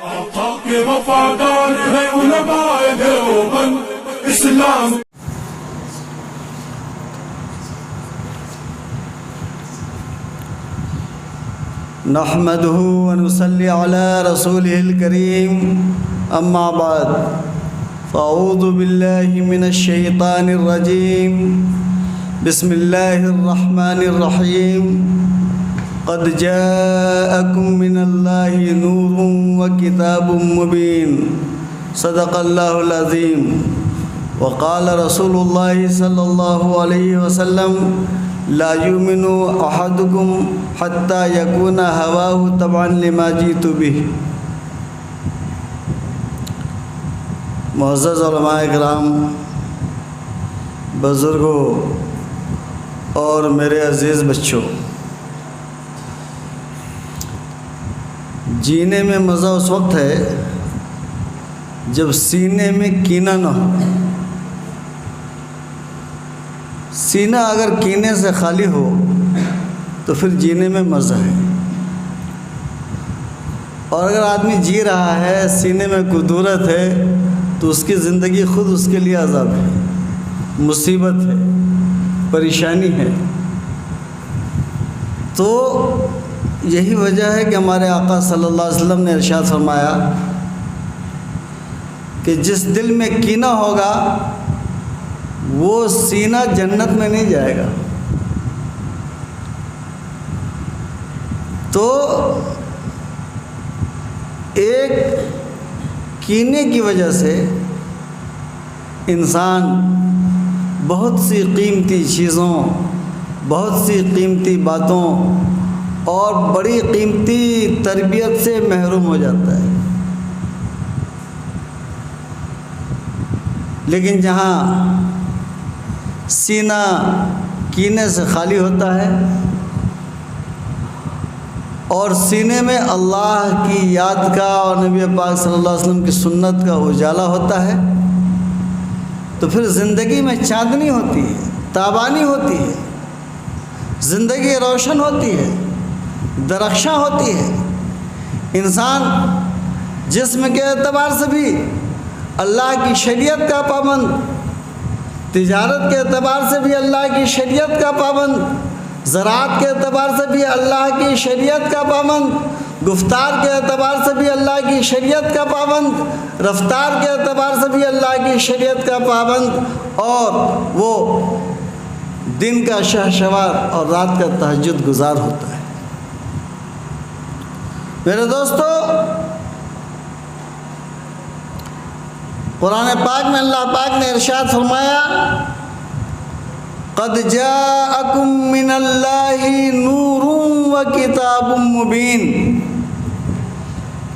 کے وفادار ہے علماء دیوبند اسلام. نحمده ونصلي على رسوله الكريم اما بعد فاعوذ بالله من الشيطان الرجيم بسم الله الرحمن الرحيم قد جاءكم من الله نور وكتاب مبين صدق الله العظيم. وقال رسول الله صلى الله عليه وسلم لا يؤمن احدكم حتى يكون هواه تبعا لما جئت به. معزز علماء کرام، بزرگوں اور میرے عزیز بچوں، جینے میں مزہ اس وقت ہے جب سینے میں کینہ نہ ہو. سینہ اگر کینے سے خالی ہو تو پھر جینے میں مزہ ہے، اور اگر آدمی جی رہا ہے سینے میں کدورت ہے تو اس کی زندگی خود اس کے لیے عذاب ہے، مصیبت ہے، پریشانی ہے. تو یہی وجہ ہے کہ ہمارے آقا صلی اللہ علیہ وسلم نے ارشاد فرمایا کہ جس دل میں کینہ ہوگا وہ سینہ جنت میں نہیں جائے گا. تو ایک کینے کی وجہ سے انسان بہت سی قیمتی چیزوں، بہت سی قیمتی باتوں اور بڑی قیمتی تربیت سے محروم ہو جاتا ہے. لیکن جہاں سینہ کینے سے خالی ہوتا ہے اور سینے میں اللہ کی یاد کا اور نبی پاک صلی اللہ علیہ وسلم کی سنت کا اجالا ہوتا ہے تو پھر زندگی میں چاندنی ہوتی ہے، تابانی ہوتی ہے، زندگی روشن ہوتی ہے، درخشاں ہوتی ہے. انسان جسم کے اعتبار سے بھی اللہ کی شریعت کا پابند، تجارت کے اعتبار سے بھی اللہ کی شریعت کا پابند، زراعت کے اعتبار سے بھی اللہ کی شریعت کا پابند، گفتار کے اعتبار سے بھی اللہ کی شریعت کا پابند، رفتار کے اعتبار سے بھی اللہ کی شریعت کا پابند، اور وہ دن کا شہسوار اور رات کا تہجد گزار ہوتا ہے. میرے دوستو، قرآن پاک میں اللہ پاک نے ارشاد فرمایا قد جاءکم من اللہ نور وکتاب مبین.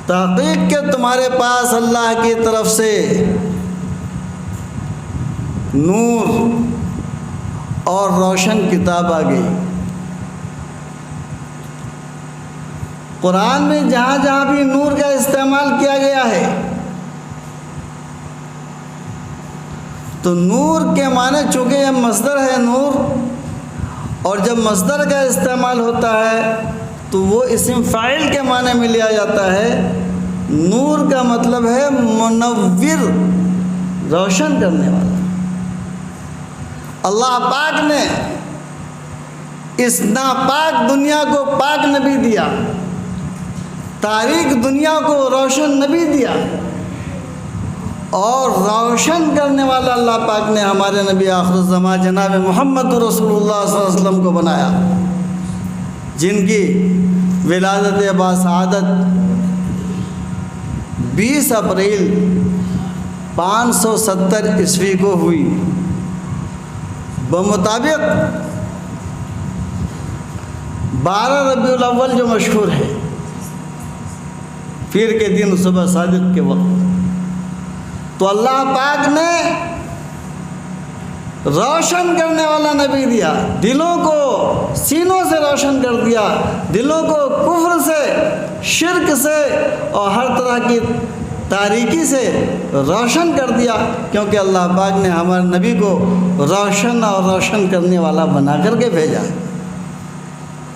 تحقیق کہ تمہارے پاس اللہ کی طرف سے نور اور روشن کتاب آ گئی. قرآن میں جہاں جہاں بھی نور کا استعمال کیا گیا ہے تو نور کے معنی، چونکہ یہ مصدر ہے نور، اور جب مصدر کا استعمال ہوتا ہے تو وہ اسم فاعل کے معنی میں لیا جاتا ہے. نور کا مطلب ہے منور، روشن کرنے والا. اللہ پاک نے اس ناپاک دنیا کو پاک نبی دیا، تاریک دنیا کو روشن نبی دیا، اور روشن کرنے والا اللہ پاک نے ہمارے نبی آخر الزمان جناب محمد رسول اللہ صلی اللہ علیہ وسلم کو بنایا، جن کی ولادت باسعادت 20 اپریل 570 عیسوی کو ہوئی. بمطابق 12 ربیع الاول جو مشہور ہے، پیر کے دن صبح صادق کے وقت، تو اللہ پاک نے روشن کرنے والا نبی دیا، دلوں کو سینوں سے روشن کر دیا، دلوں کو کفر سے، شرک سے اور ہر طرح کی تاریکی سے روشن کر دیا، کیونکہ اللہ پاک نے ہمارے نبی کو روشن اور روشن کرنے والا بنا کر کے بھیجا.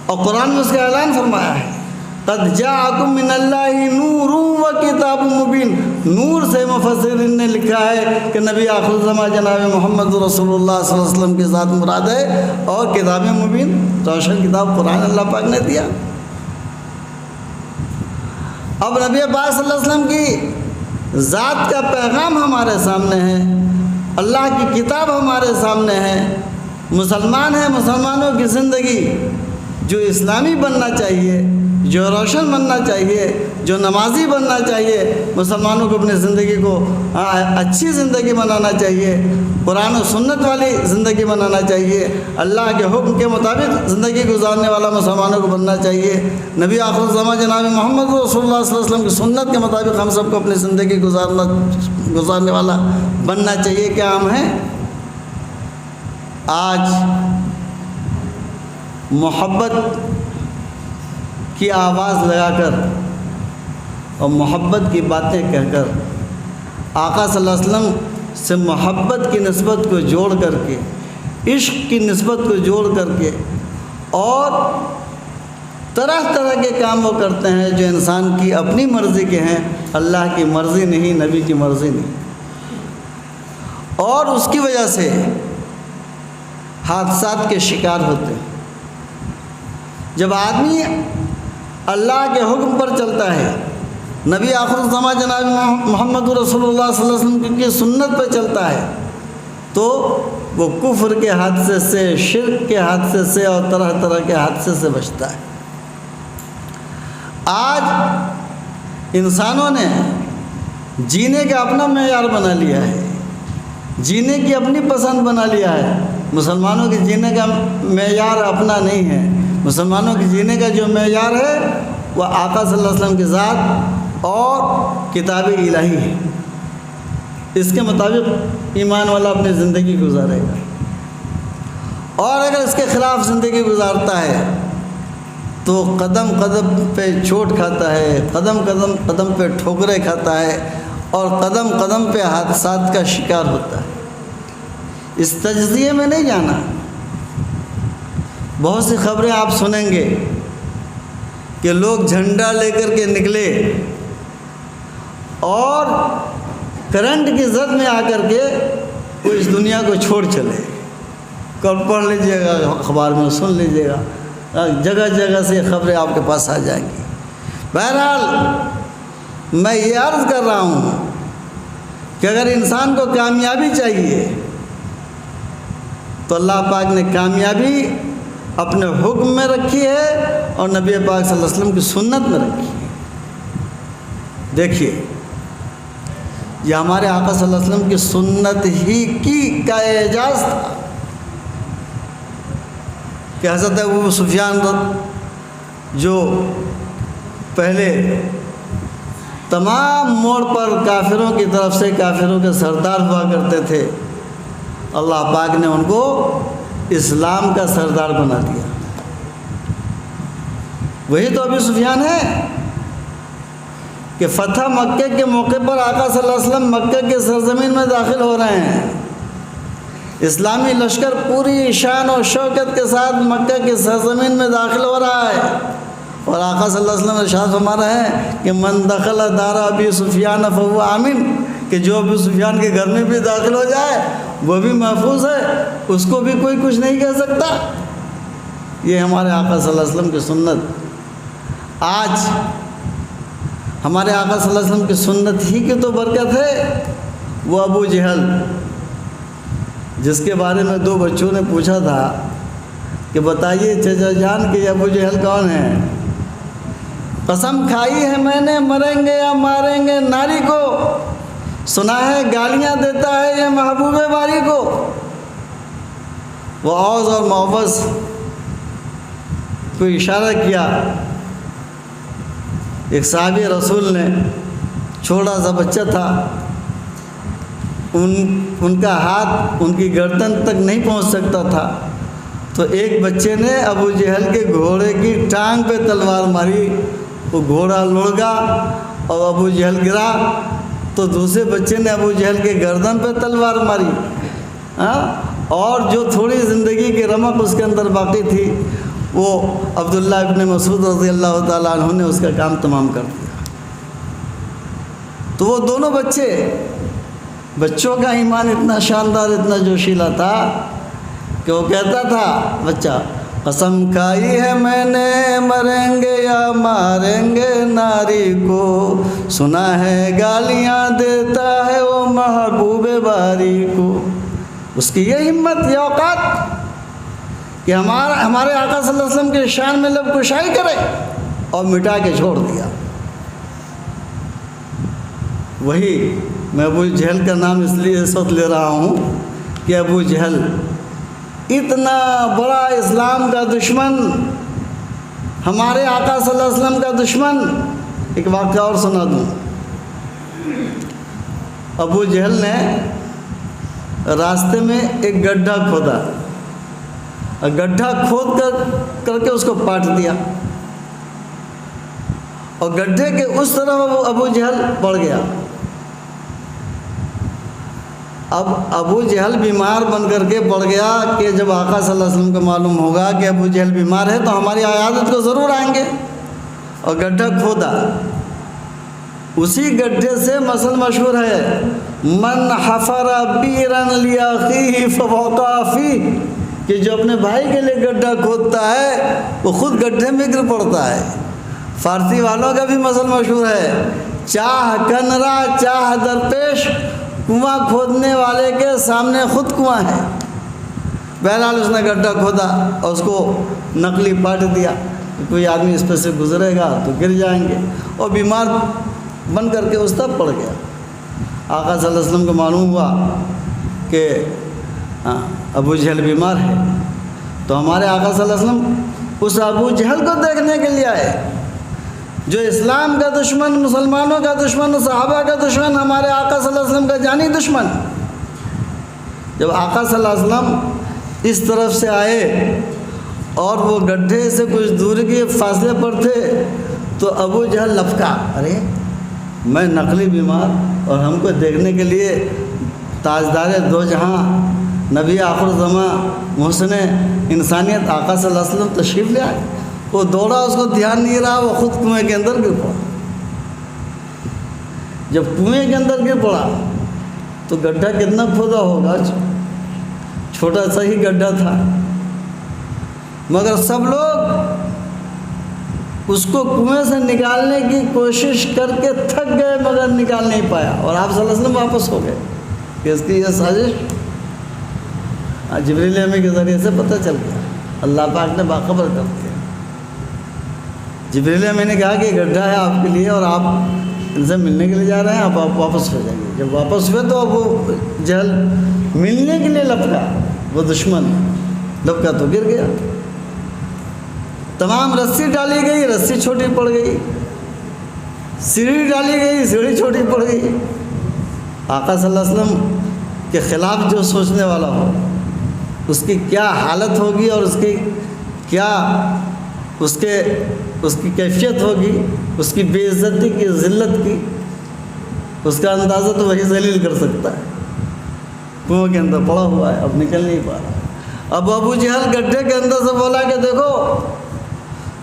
اور قرآن میں اس کا اعلان فرمایا ہے قد جاءکم من اللہ نور و کتاب مبین، نور سے مفسرین نے لکھا ہے کہ نبی آخر الزمان جناب محمد رسول اللہ صلی اللہ علیہ وسلم کی ذات مراد ہے، اور کتاب مبین روشن کتاب قرآن اللہ پاک نے دیا۔ اب نبی پاک صلی اللہ علیہ وسلم کی ذات کا پیغام ہمارے سامنے ہے، اللہ کی کتاب ہمارے سامنے ہے، مسلمان ہیں، مسلمانوں کی زندگی جو اسلامی بننا چاہیے، جو روشن بننا چاہیے، جو نمازی بننا چاہیے، مسلمانوں کو اپنی زندگی کو اچھی زندگی بنانا چاہیے، قرآن و سنت والی زندگی بنانا چاہیے، اللہ کے حکم کے مطابق زندگی گزارنے والا مسلمانوں کو بننا چاہیے، نبی آخر الزمان جناب محمد رسول اللہ صلی اللہ علیہ وسلم کی سنت کے مطابق ہم سب کو اپنی زندگی گزارنے والا بننا چاہیے۔ کیا ہم ہیں؟ آج محبت کی آواز لگا کر اور محبت کی باتیں کہہ کر آقا صلی اللہ علیہ وسلم سے محبت کی نسبت کو جوڑ کر کے، عشق کی نسبت کو جوڑ کر کے، اور طرح طرح کے کام وہ کرتے ہیں جو انسان کی اپنی مرضی کے ہیں، اللہ کی مرضی نہیں، نبی کی مرضی نہیں، اور اس کی وجہ سے حادثات کے شکار ہوتے ہیں۔ جب آدمی اللہ کے حکم پر چلتا ہے، نبی آخر الزمان جناب محمد رسول اللہ صلی اللہ علیہ وسلم کی سنت پہ چلتا ہے، تو وہ کفر کے حادثے سے، شرک کے حادثے سے اور طرح طرح کے حادثے سے بچتا ہے۔ آج انسانوں نے جینے کا اپنا معیار بنا لیا ہے، جینے کی اپنی پسند بنا لیا ہے۔ مسلمانوں کے جینے کا معیار اپنا نہیں ہے، مسلمانوں کے جینے کا جو معیار ہے وہ آقا صلی اللہ علیہ وسلم کی ذات اور کتاب الہی ہے، اس کے مطابق ایمان والا اپنی زندگی گزارے گا، اور اگر اس کے خلاف زندگی گزارتا ہے تو قدم قدم پہ چوٹ کھاتا ہے، قدم قدم پہ ٹھوکریں کھاتا ہے، اور قدم قدم پہ حادثات کا شکار ہوتا ہے۔ اس تجزیے میں نہیں جانا، بہت سی خبریں آپ سنیں گے کہ لوگ جھنڈا لے کر کے نکلے اور کرنٹ کی زد میں آ کر کے وہ اس دنیا کو چھوڑ چلے۔ کل پڑھ لیجئے گا، اخبار میں سن لیجئے گا، جگہ جگہ سے خبریں آپ کے پاس آ جائیں گی۔ بہرحال میں یہ عرض کر رہا ہوں کہ اگر انسان کو کامیابی چاہیے تو اللہ پاک نے کامیابی اپنے حکم میں رکھی ہے اور نبی پاک صلی اللہ علیہ وسلم کی سنت میں رکھی ہے۔ دیکھیے، یہ ہمارے آقا صلی اللہ علیہ وسلم کی سنت ہی کا اعجاز تھا کہ حضرت ابو سفیان جو پہلے تمام موڑ پر کافروں کی طرف سے کافروں کے سردار ہوا کرتے تھے، اللہ پاک نے ان کو اسلام کا سردار بنا دیا۔ وہی تو ابو سفیان ہے کہ فتح مکہ کے موقع پر آقا صلی اللہ علیہ وسلم مکہ کے سرزمین میں داخل ہو رہے ہیں، اسلامی لشکر پوری شان و شوکت کے ساتھ مکہ کے سرزمین میں داخل ہو رہا ہے، اور آقا صلی اللہ علیہ وسلم ارشاد فرما رہے ہیں کہ من دخل دار ابی سفیان فهو آمن، کہ جو ابو سفیان کے گھر میں بھی داخل ہو جائے وہ بھی محفوظ ہے، اس کو بھی کوئی کچھ نہیں کہہ سکتا۔ یہ ہمارے آقا صلی اللہ علیہ وسلم کی سنت۔ آج ہمارے آقا صلی اللہ علیہ وسلم کی سنت ہی کی تو برکت ہے، وہ ابو جہل جس کے بارے میں دو بچوں نے پوچھا تھا کہ بتائیے چچا جان کہ ابو جہل کون ہے؟ قسم کھائی ہے میں نے مریں گے یا ماریں گے ناری کو، سنا ہے گالیاں دیتا ہے یہ محبوب باری کو۔ وہ اوز اور معوض کو اشارہ کیا، ایک صحابی رسول نے، چھوٹا سا بچہ تھا، ان کا ہاتھ ان کی گردن تک نہیں پہنچ سکتا تھا، تو ایک بچے نے ابو جہل کے گھوڑے کی ٹانگ پہ تلوار ماری، وہ گھوڑا لڑ گیا اور ابو جہل گرا، تو دوسرے بچے نے ابو جہل کے گردن پہ تلوار ماری، اور جو تھوڑی زندگی کی رمق اس کے اندر باقی تھی وہ عبداللہ ابن مسعود رضی اللہ تعالیٰ عنہ نے اس کا کام تمام کر دیا۔ تو وہ دونوں بچوں کا ایمان اتنا شاندار، اتنا جوشیلا تھا کہ وہ کہتا تھا بچہ، قسم کھائی ہے میں نے مریں گے یا ماریں گے ناری کو، سنا ہے گالیاں دیتا ہے وہ محبوب باری کو۔ اس کی یہ ہمت، یہ اوقات کہ ہمارے آقا صلی اللہ علیہ وسلم کے شان میں لب کشائی کرے اور مٹا کے چھوڑ دیا۔ وہی میں ابو جہل کا نام اس لیے اس وقت لے رہا ہوں کہ ابو جہل اتنا بڑا اسلام کا دشمن، ہمارے آقا صلی اللہ علیہ وسلم کا دشمن۔ ایک واقعہ اور سنا دوں۔ ابو جہل نے راستے میں ایک گڈھا کھودا، اور گڈھا کھود کر کے اس کو پاٹ دیا، اور گڈھے کے اس طرف ابو جہل پڑ گیا۔ اب ابو جہل بیمار بن کر کے پڑ گیا کہ جب آقا صلی اللہ علیہ وسلم کو معلوم ہوگا کہ ابو جہل بیمار ہے تو ہماری عیادت کو ضرور آئیں گے، اور گڈھا کھودا۔ اسی گڈھے سے مثل مشہور ہے، من حفر بیرا لاخیہ فوقع فیہ، کہ جو اپنے بھائی کے لیے گڈھا کھودتا ہے وہ خود گڈھے میں گر پڑتا ہے۔ فارسی والوں کا بھی مثل مشہور ہے، چاہ کنرا چاہ درپیش، کنواں کھودنے والے کے سامنے خود کنواں ہے۔ بہرحال اس نے گڈھا کھودا اور اس کو نقلی پاٹ دیا، کوئی آدمی اس پہ سے گزرے گا تو گر جائیں گے، اور بیمار بن کر کے اس طرف پڑ گیا۔ آقا صلی اللہ علیہ وسلم کو معلوم ہوا کہ ابو جہل بیمار ہے، تو ہمارے آقا صلی اللہ علیہ وسلم اس ابو جہل کو دیکھنے کے لیے آئے، جو اسلام کا دشمن، مسلمانوں کا دشمن، صحابہ کا دشمن، ہمارے آقا صلی اللہ علیہ وسلم کا جانی دشمن۔ جب آقا صلی اللہ علیہ وسلم اس طرف سے آئے اور وہ گڈھے سے کچھ دور کے فاصلے پر تھے تو ابو جہل لپکا، ارے میں نقلی بیمار اور ہم کو دیکھنے کے لیے تاجدار دو جہاں، نبی آخر الزمان، محسن انسانیت آقا صلی اللہ علیہ وسلم تشریف لے آئے۔ وہ دوڑا، اس کو دھیان نہیں رہا، وہ خود کنویں کے اندر گر پڑا۔ جب کنویں کے اندر گر پڑا تو گڈھا کتنا کھودا ہوگا، چھوٹا سا ہی گڈھا تھا، مگر سب لوگ اس کو کنویں سے نکالنے کی کوشش کر کے تھک گئے مگر نکال نہیں پایا، اور آپ صلی اللہ علیہ وسلم واپس ہو گئے کہ اس کی یہ سازش جبریل امین کے ذریعے سے پتہ چل گیا، اللہ پاک نے باخبر کر دیا۔ جبریل امین نے کہا کہ یہ گڈھا ہے آپ کے لیے اور آپ ان سے ملنے کے لیے جا رہے ہیں، آپ واپس ہو جائیں گے۔ جب واپس ہوئے تو ابو جہل ملنے کے لیے لپکا، وہ دشمن لپکا تو گر گیا۔ تمام رسی ڈالی گئی، رسی چھوٹی پڑ گئی، سیڑھی ڈالی گئی، سیڑھی چھوٹی پڑ گئی۔ آقا صلی اللہ علیہ وسلم کے خلاف جو سوچنے والا ہو اس کی کیا حالت ہوگی اور اس کی کیا اس کی کیفیت ہوگی، اس کی بے عزتی کی، ذلت کی، اس کا اندازہ تو وہی ذلیل کر سکتا ہے۔ کنویں کے اندر پڑا ہوا ہے، اب نکل نہیں پا رہا۔ اب ابو جہل گڈھے کے اندر سے بولا کہ دیکھو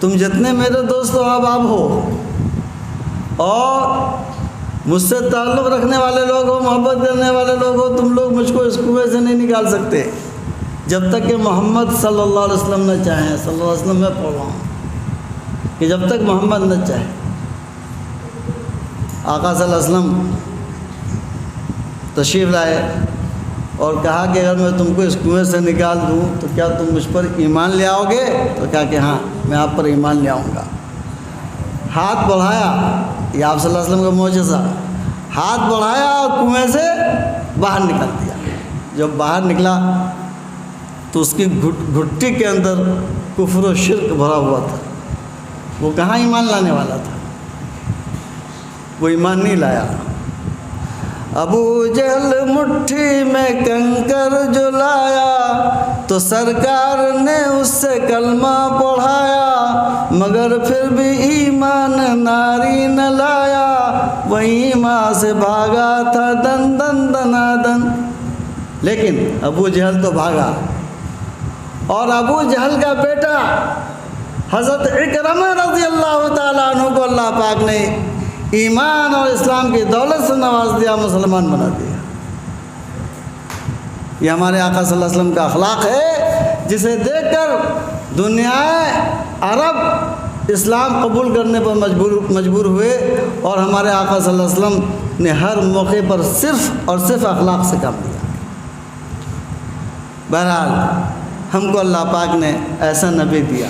تم جتنے میرے دوست و احباب ہو اور مجھ سے تعلق رکھنے والے لوگ ہو، محبت کرنے والے لوگ ہو، تم لوگ مجھ کو اس کنویں سے نہیں نکال سکتے جب تک کہ محمد صلی اللہ علیہ وسلم نہ چاہیں۔ صلی اللہ علیہ وسلم میں پڑھ رہا ہوں کہ جب تک محمد نہ چاہے۔ آقا صلی اللہ علیہ وسلم تشریف لائے اور کہا کہ اگر میں تم کو اس کنویں سے نکال دوں تو کیا تم مجھ پر ایمان لے آؤ گے؟ تو کہا کہ ہاں میں آپ پر ایمان لے آؤں گا۔ ہاتھ بڑھایا، یہ آپ صلی اللہ علیہ وسلم کا معجزہ، ہاتھ بڑھایا اور کنویں سے باہر نکال دیا۔ جب باہر نکلا تو اس کی گھٹی کے اندر کفر و شرک بھرا ہوا تھا۔ وہ کہاں ایمان لانے والا تھا، وہ ایمان نہیں لایا۔ ابو جہل مٹھی میں کنکر جو لایا تو سرکار نے اس سے کلمہ پڑھایا، مگر پھر بھی ایمان ناری نہ لایا، وہی ماں سے بھاگا تھا دن دن دنا دن۔ لیکن ابو جہل تو بھاگا، اور ابو جہل کا بیٹا حضرت اکرمہ رضی اللہ تعالیٰ عنہ کو اللہ پاک نے ایمان اور اسلام کی دولت سے نواز دیا، مسلمان بنا دیا۔ یہ ہمارے آقا صلی اللہ علیہ وسلم کا اخلاق ہے، جسے دیکھ کر دنیا عرب اسلام قبول کرنے پر مجبور ہوئے، اور ہمارے آقا صلی اللہ علیہ وسلم نے ہر موقع پر صرف اور صرف اخلاق سے کام لیا۔ بہرحال ہم کو اللہ پاک نے ایسا نبی دیا،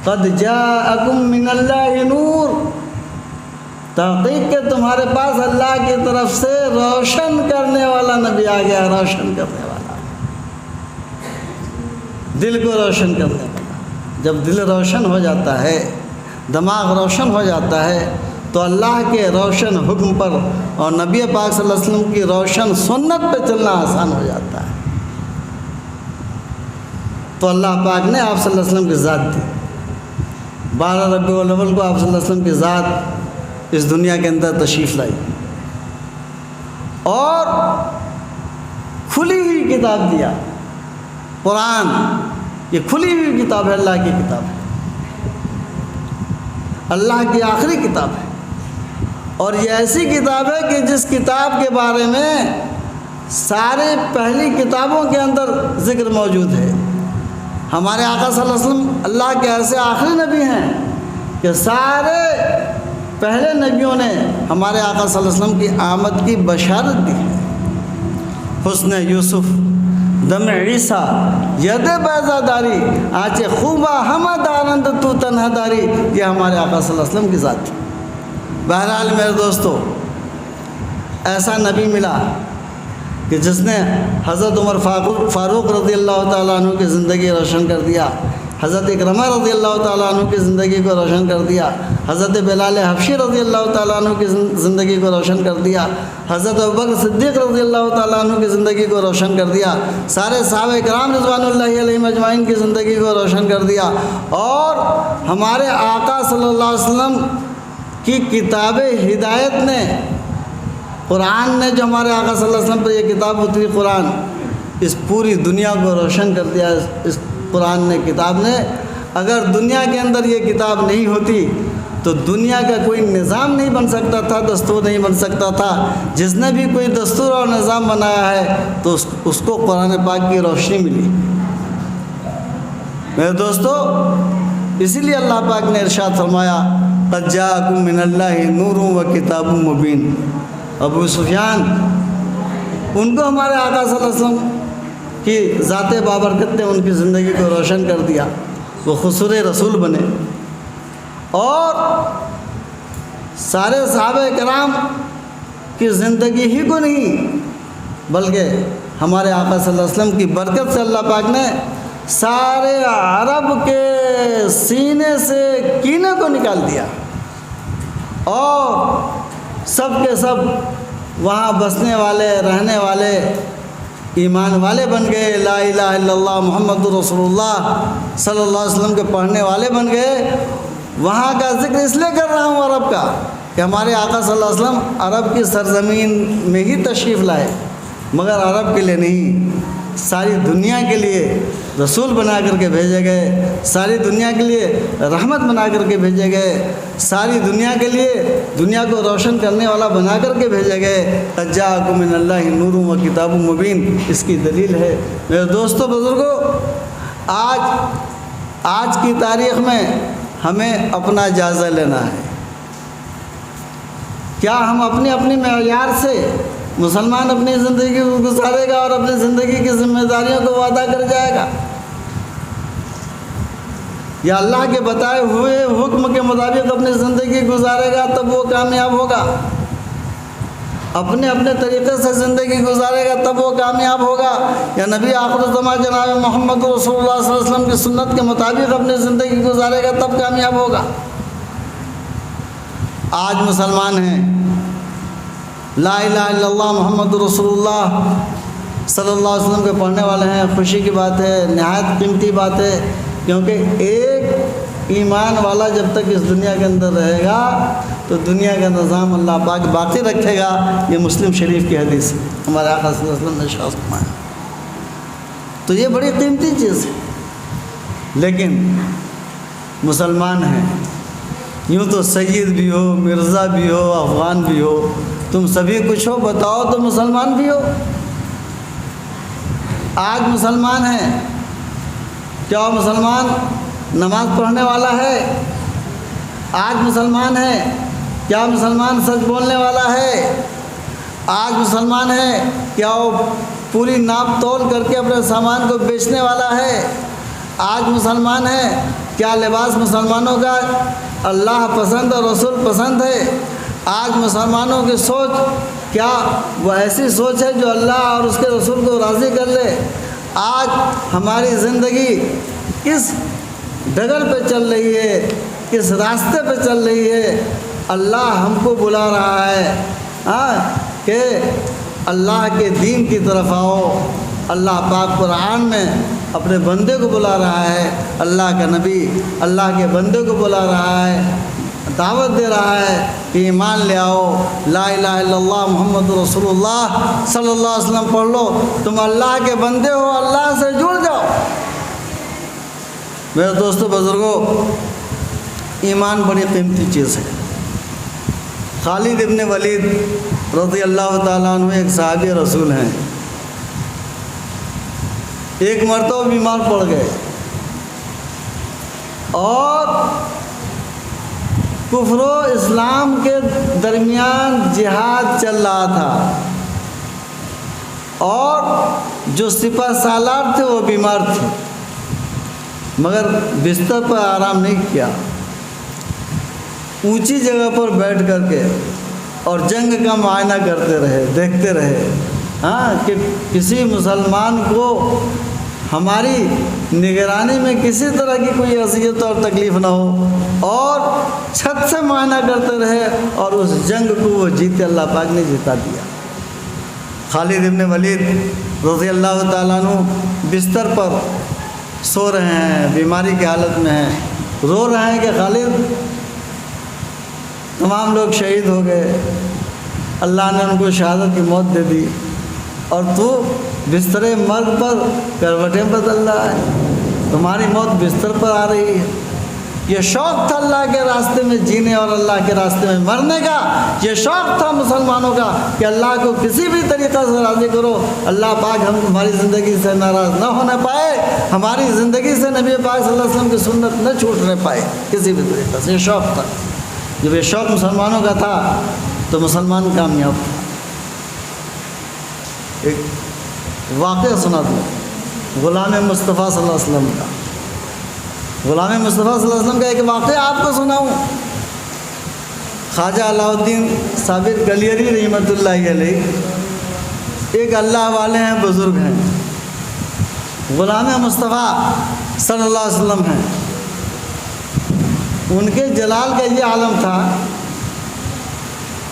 قد جاءکم من اللہ نور، تحقیق کہ تمہارے پاس اللہ کی طرف سے روشن کرنے والا نبی آ گیا، روشن کرنے والا، دل کو روشن کرنے والا۔ جب دل روشن ہو جاتا ہے، دماغ روشن ہو جاتا ہے، تو اللہ کے روشن حکم پر اور نبی پاک صلی اللہ علیہ وسلم کی روشن سنت پہ چلنا آسان ہو جاتا ہے۔ تو اللہ پاک نے آپ صلی اللہ علیہ وسلم کی ذات دی۔ 12 ربیع الاول کو آپ صلی اللہ علیہ وسلم کی ذات اس دنیا کے اندر تشریف لائی، اور کھلی ہوئی کتاب دیا۔ قرآن یہ کھلی ہوئی کتاب ہے، اللہ کی کتاب ہے، اللہ کی آخری کتاب ہے، اور یہ ایسی کتاب ہے کہ جس کتاب کے بارے میں سارے پہلی کتابوں کے اندر ذکر موجود ہے۔ ہمارے آقا صلی اللہ علیہ وسلم اللہ کے ایسے آخری نبی ہیں کہ سارے پہلے نبیوں نے ہمارے آقا صلی اللہ علیہ وسلم کی آمد کی بشارت دی ہے۔ حسن یوسف، دم عیسیٰ، ید بیضا داری، آنچ خوبہ ہمہ دارند تو تنہا داری، یہ ہمارے آقا صلی اللہ علیہ وسلم کی ذات ہے۔ بہرحال میرے دوستو، ایسا نبی ملا کہ جس نے حضرت عمر فاروق رضی اللہ تعالیٰ عنہ کی زندگی روشن کر دیا، حضرت اکرمہ رضی اللہ تعالیٰ عنہ کی زندگی کو روشن کر دیا، حضرت بلال حبشی رضی اللہ تعالیٰ عنہ کی زندگی کو روشن کر دیا، حضرت ابوبکر صدیق رضی اللہ تعالیٰ عنہ کی زندگی کو روشن کر دیا، سارے صحابہ کرام رضوان اللہ علیہم اجمعین کی زندگی کو روشن کر دیا، اور ہمارے آقا صلی اللہ علیہ وسلم کی کتاب ہدایت نے، قرآن نے جو ہمارے آقا صلی اللہ علیہ وسلم پر یہ کتاب اتری قرآن، اس پوری دنیا کو روشن کر دیا۔ اس قرآن نے، کتاب نے، اگر دنیا کے اندر یہ کتاب نہیں ہوتی تو دنیا کا کوئی نظام نہیں بن سکتا تھا، دستور نہیں بن سکتا تھا۔ جس نے بھی کوئی دستور اور نظام بنایا ہے تو اس کو قرآن پاک کی روشنی ملی۔ میرے دوستو، اسی لیے اللہ پاک نے ارشاد فرمایا، قد جاءکم من اللہ نور و کتاب مبین۔ ابو سفیان، ان کو ہمارے آقا صلی اللہ علیہ وسلم کی ذات بابرکت نے ان کی زندگی کو روشن کر دیا، وہ خسر رسول بنے، اور سارے صحابہ کرام کی زندگی ہی کو نہیں بلکہ ہمارے آقا صلی اللہ علیہ وسلم کی برکت سے اللہ پاک نے سارے عرب کے سینے سے کینے کو نکال دیا، اور سب کے سب وہاں بسنے والے، رہنے والے، ایمان والے بن گئے، لا الہ الا اللہ محمد رسول اللہ صلی اللہ علیہ وسلم کے پڑھنے والے بن گئے۔ وہاں کا ذکر اس لیے کر رہا ہوں عرب کا کہ ہمارے آقا صلی اللہ علیہ وسلم عرب کی سرزمین میں ہی تشریف لائے، مگر عرب کے لیے نہیں، ساری دنیا کے لیے رسول بنا کر کے بھیجے گئے، ساری دنیا کے لیے رحمت بنا کر کے بھیجے گئے، ساری دنیا کے لیے دنیا کو روشن کرنے والا بنا کر کے بھیجے گئے۔ قد جاءکم من اللہ نور و کتاب مبین، اس کی دلیل ہے۔ میرے دوستو، بزرگوں، آج کی تاریخ میں ہمیں اپنا جائزہ لینا ہے۔ کیا ہم اپنی معیار سے مسلمان اپنی زندگی کو گزارے گا اور اپنی زندگی کی ذمہ داریوں کو ادا کر جائے گا، یا اللہ کے بتائے ہوئے حکم کے مطابق اپنی زندگی گزارے گا تب وہ کامیاب ہوگا؟ اپنے طریقے سے زندگی گزارے گا تب وہ کامیاب ہوگا، یا نبی آخر الزمان جناب محمد رسول اللہ صلی اللہ علیہ وسلم کی سنت کے مطابق اپنی زندگی گزارے گا تب کامیاب ہوگا؟ آج مسلمان ہیں، لا الہ الا اللہ محمد رسول اللہ صلی اللہ علیہ وسلم کے پڑھنے والے ہیں، خوشی کی بات ہے، نہایت قیمتی بات ہے، کیونکہ ایک ایمان والا جب تک اس دنیا کے اندر رہے گا تو دنیا کا نظام اللہ پاک باقی رکھے گا۔ یہ مسلم شریف کی حدیث ہے، ہمارے آقا صلی اللہ علیہ وسلم نے ارشاد فرمایا۔ تو یہ بڑی قیمتی چیز ہے، لیکن مسلمان ہیں یوں تو سید بھی ہو، مرزا بھی ہو، افغان بھی ہو، تم سبھی کچھ ہو، بتاؤ تو مسلمان بھی ہو؟ آج مسلمان ہیں، کیا وہ مسلمان نماز پڑھنے والا ہے؟ آج مسلمان ہے، کیا مسلمان سچ بولنے والا ہے؟ آج مسلمان ہے، کیا وہ پوری ناپ تول کر کے اپنے سامان کو بیچنے والا ہے؟ آج مسلمان ہے، کیا لباس مسلمانوں کا اللہ پسند اور رسول پسند ہے؟ آج مسلمانوں کی سوچ کیا وہ ایسی سوچ ہے جو اللہ اور اس کے رسول کو راضی کر لے؟ آج ہماری زندگی کس ڈگر پہ چل رہی ہے، کس راستے پہ چل رہی ہے؟ اللہ ہم کو بلا رہا ہے کہ اللہ کے دین کی طرف آؤ۔ اللہ پاک قرآن میں اپنے بندے کو بلا رہا ہے، اللہ کا نبی اللہ کے بندے کو بلا رہا ہے، دعوت دے رہا ہے کہ ایمان لے آؤ، لا الہ الا اللہ محمد رسول اللہ صلی اللہ علیہ وسلم پڑھ لو، تم اللہ کے بندے ہو، اللہ سے جڑ جاؤ۔ میرے دوستو بزرگوں، ایمان بڑی قیمتی چیز ہے۔ خالد ابن ولید رضی اللہ تعالیٰ عنہ ایک صحابی رسول ہیں۔ ایک مرتبہ بیمار پڑ گئے اور کفر و اسلام کے درمیان جہاد چل رہا تھا، اور جو سپہ سالار تھے وہ بیمار تھے، مگر بستر پر آرام نہیں کیا، اونچی جگہ پر بیٹھ کر کے اور جنگ کا معائنہ کرتے رہے، دیکھتے رہے کہ کسی مسلمان کو ہماری نگرانی میں کسی طرح کی کوئی اذیت اور تکلیف نہ ہو، اور چھت سے معائنہ کرتے رہے، اور اس جنگ کو وہ جیتے، اللہ پاک نے جتا دیا۔ خالد ابن ولید رضی اللہ تعالیٰ عنہ بستر پر سو رہے ہیں، بیماری کی حالت میں ہیں، رو رہے ہیں کہ خالد تمام لوگ شہید ہو گئے، اللہ نے ان کو شہادت کی موت دے دی، اور تو بستر مرگ پر کروٹیں بدل رہا ہے، تمہاری موت بستر پر آ رہی ہے۔ یہ شوق تھا اللہ کے راستے میں جینے اور اللہ کے راستے میں مرنے کا، یہ شوق تھا مسلمانوں کا کہ اللہ کو کسی بھی طریقہ سے راضی کرو، اللہ پاک ہماری زندگی سے ناراض نہ ہونے پائے، ہماری زندگی سے نبی پاک صلی اللہ علیہ وسلم کی سنت نہ چھوٹنے پائے کسی بھی طریقہ سے، یہ شوق تھا۔ جب یہ شوق مسلمانوں کا تھا تو مسلمان کامیاب تھا۔ ایک واقعہ سنا دوں غلام مصطفیٰ صلی اللہ علیہ وسلم کا، غلام مصطفیٰ صلی اللہ علیہ وسلم کا ایک واقعہ آپ کو سناؤں۔ خواجہ علاء الدین صابر کلیری رحمۃ اللہ علیہ ایک اللہ والے ہیں، بزرگ ہیں، غلام مصطفیٰ صلی اللہ علیہ وسلم ہیں۔ ان کے جلال کا یہ عالم تھا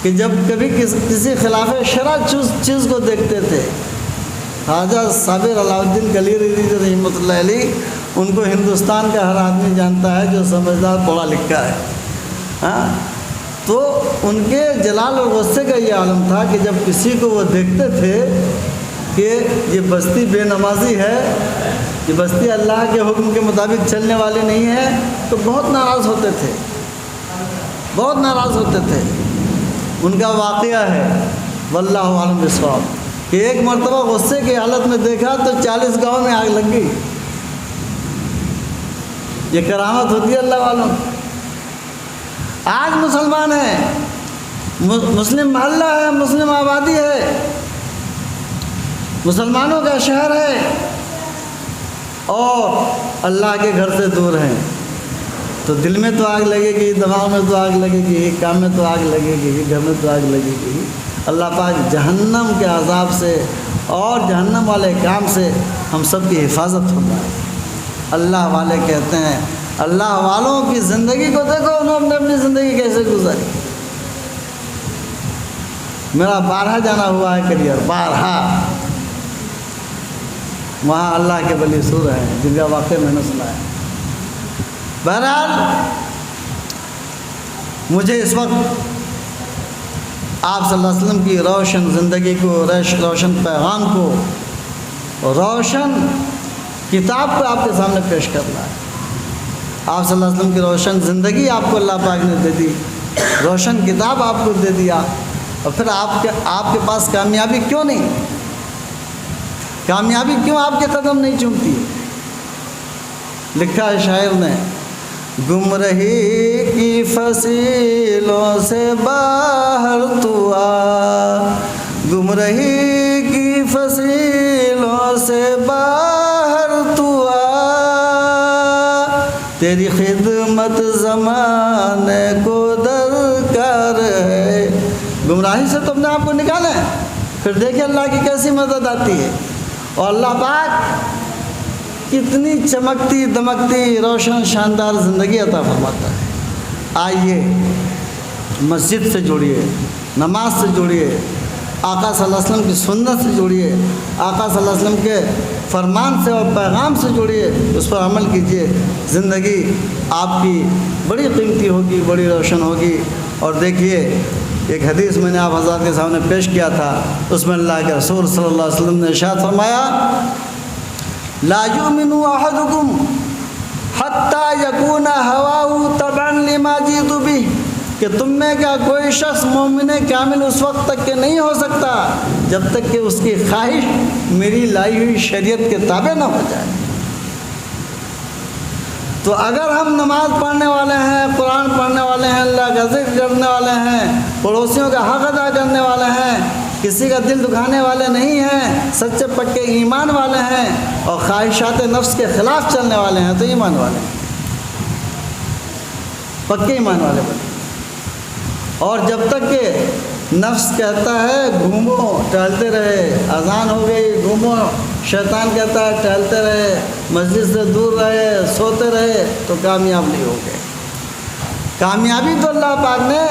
کہ جب کبھی کسی خلاف شرع چیز کو دیکھتے تھے، خواجہ صابر علاء الدین کلیری رحمۃ اللہ علیہ، ان کو ہندوستان کا ہر آدمی جانتا ہے جو سمجھدار پڑھا لکھا ہے، تو ان کے جلال اور غصے کا یہ عالم تھا کہ جب کسی کو وہ دیکھتے تھے کہ یہ بستی بے نمازی ہے، یہ بستی اللہ کے حکم کے مطابق چلنے والی نہیں ہے، تو بہت ناراض ہوتے تھے، بہت ناراض ہوتے تھے۔ ان کا واقعہ ہے واللہ عالم بالصواب کہ ایک مرتبہ غصے کی حالت میں دیکھا تو 40 گاؤں میں آگ لگ گئی۔ یہ کرامت ہوتی ہے اللہ والوں۔ آج مسلمان ہیں، مسلم محلہ ہے، مسلم آبادی ہے، مسلمانوں کا شہر ہے، اور اللہ کے گھر سے دور ہیں، تو دل میں تو آگ لگے گی، دماغ میں تو آگ لگے گی، کام میں تو آگ لگے گی، گھر میں تو آگ لگے گی۔ اللہ پاک جہنم کے عذاب سے اور جہنم والے کام سے ہم سب کی حفاظت ہوتا ہے۔ اللہ والے کہتے ہیں، اللہ والوں کی زندگی کو دیکھو، انہوں نے اپنی زندگی کیسے گزاری۔ میرا 12 جانا ہوا ہے کریئر، 12 وہاں اللہ کے ولی سو رہے ہیں جن کا واقعہ میں نے سنا ہے۔ بہرحال مجھے اس وقت آپ صلی اللہ علیہ وسلم کی روشن زندگی کو، روشن پیغام کو، روشن کتاب کو آپ کے سامنے پیش کرنا ہے۔ آپ صلی اللہ علیہ وسلم کی روشن زندگی آپ کو اللہ پاک نے دے دی، روشن کتاب آپ کو دے دیا، اور پھر آپ کے پاس کامیابی کیوں نہیں؟ کامیابی کیوں آپ کے قدم نہیں چومتی؟ لکھا ہے شاعر نے، گمرہی کی فصیلوں سے باہر تو آ، گمرہی کی فصیلوں سے باہر تو آ، تیری خدمت زمانے کو درکار ہے۔ گمراہی سے تم نے آپ کو نکالا ہے، پھر دیکھیں اللہ کی کیسی مدد آتی ہے، اور اللہ پاک کتنی چمکتی دمکتی روشن شاندار زندگی عطا فرماتا ہے۔ آئیے مسجد سے جڑیے، نماز سے جڑیے، آقا صلی اللہ علیہ وسلم کی سنت سے جڑیے، آقا صلی اللہ علیہ وسلم کے فرمان سے اور پیغام سے جڑیے، اس پر عمل کیجیے، زندگی آپ کی بڑی قیمتی ہوگی، بڑی روشن ہوگی۔ اور دیکھیے ایک حدیث میں نے آپ حضرات کے سامنے پیش کیا تھا، اس میں اللہ کے رسول صلی اللہ علیہ وسلم نے ارشاد فرمایا، لا یؤمن احدکم حتی یکون ہواہ تبعا لما جئت بہ، کہ تم میں کا کوئی شخص مومن کامل اس وقت تک کہ نہیں ہو سکتا جب تک کہ اس کی خواہش میری لائی ہوئی شریعت کے تابع نہ ہو جائے۔ تو اگر ہم نماز پڑھنے والے ہیں، قرآن پڑھنے والے ہیں، اللہ کا ذکر کرنے والے ہیں، پڑوسیوں کا حق ادا کرنے والے ہیں، کسی کا دل دکھانے والے نہیں ہیں، سچے پکے ایمان والے ہیں، اور خواہشات نفس کے خلاف چلنے والے ہیں، تو ایمان والے ہیں، پکے ایمان والے بنے۔ اور جب تک کہ نفس کہتا ہے گھومو ٹہلتے رہے، اذان ہو گئی گھومو، شیطان کہتا ہے ٹہلتے رہے، مسجد سے دور رہے، سوتے رہے، تو کامیاب نہیں ہو گئے۔ کامیابی تو اللہ پاک نے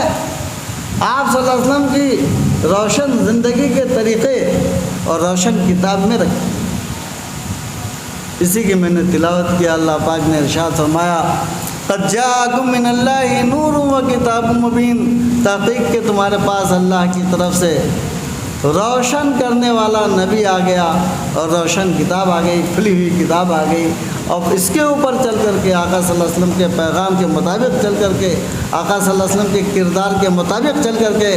آپ صلی اللہ علیہ وسلم کی روشن زندگی کے طریقے اور روشن کتاب میں رکھی، اسی کی میں نے تلاوت کیا۔ اللہ پاک نے ارشاد فرمایا، قد جاءکم من اللہ نور و کتاب مبین، تحقیق کہ تمہارے پاس اللہ کی طرف سے روشن کرنے والا نبی آ گیا، اور روشن کتاب آ گئی، کھلی ہوئی کتاب آ گئی، اور اس کے اوپر چل کر کے آقا صلی اللہ علیہ وسلم کے پیغام کے مطابق چل کر کے، آقا صلی اللہ علیہ وسلم کے کردار کے مطابق چل کر کے،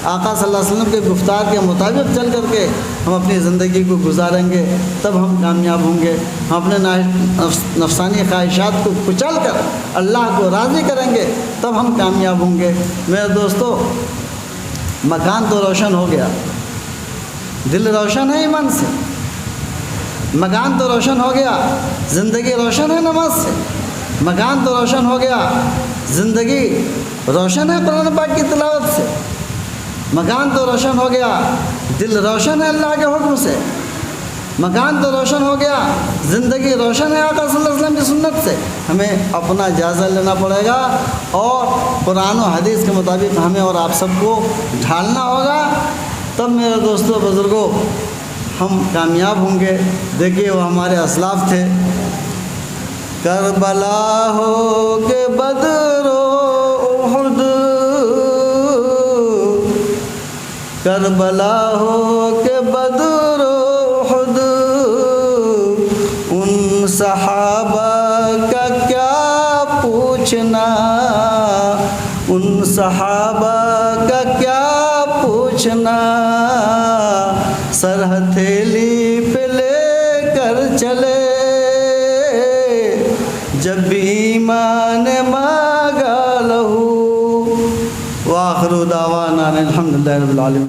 آقا صلی اللہ علیہ وسلم کے گفتار کے مطابق چل کر کے ہم اپنی زندگی کو گزاریں گے، تب ہم کامیاب ہوں گے۔ ہم اپنے نفسانی خواہشات کو کچل کر اللہ کو راضی کریں گے، تب ہم کامیاب ہوں گے۔ میرے دوستو، مکان تو روشن ہو گیا، دل روشن ہے ایمان سے، مکان تو روشن ہو گیا، زندگی روشن ہے نماز سے، مکان تو روشن ہو گیا، زندگی روشن ہے قرآن پاک کی تلاوت سے، مکان تو روشن ہو گیا، دل روشن ہے اللہ کے حکم سے، مکان تو روشن ہو گیا، زندگی روشن ہے آقا صلی اللہ علیہ وسلم کی سنت سے۔ ہمیں اپنا جائزہ لینا پڑے گا، اور قرآن و حدیث کے مطابق ہمیں اور آپ سب کو ڈھالنا ہوگا، تب میرے دوستوں بزرگوں ہم کامیاب ہوں گے۔ دیکھیے وہ ہمارے اسلاف تھے، کربلا ہو کہ بدر و احد، کربلا ہو کہ بدر و احد، ان صحابہ کا کیا پوچھنا، ان صحابہ کا کیا پوچھنا، سر ہتھیلی پہ لے کر چلے جب ایمان مانگا لہو۔ وآخر دعوانا الحمدللہ رب العالمین۔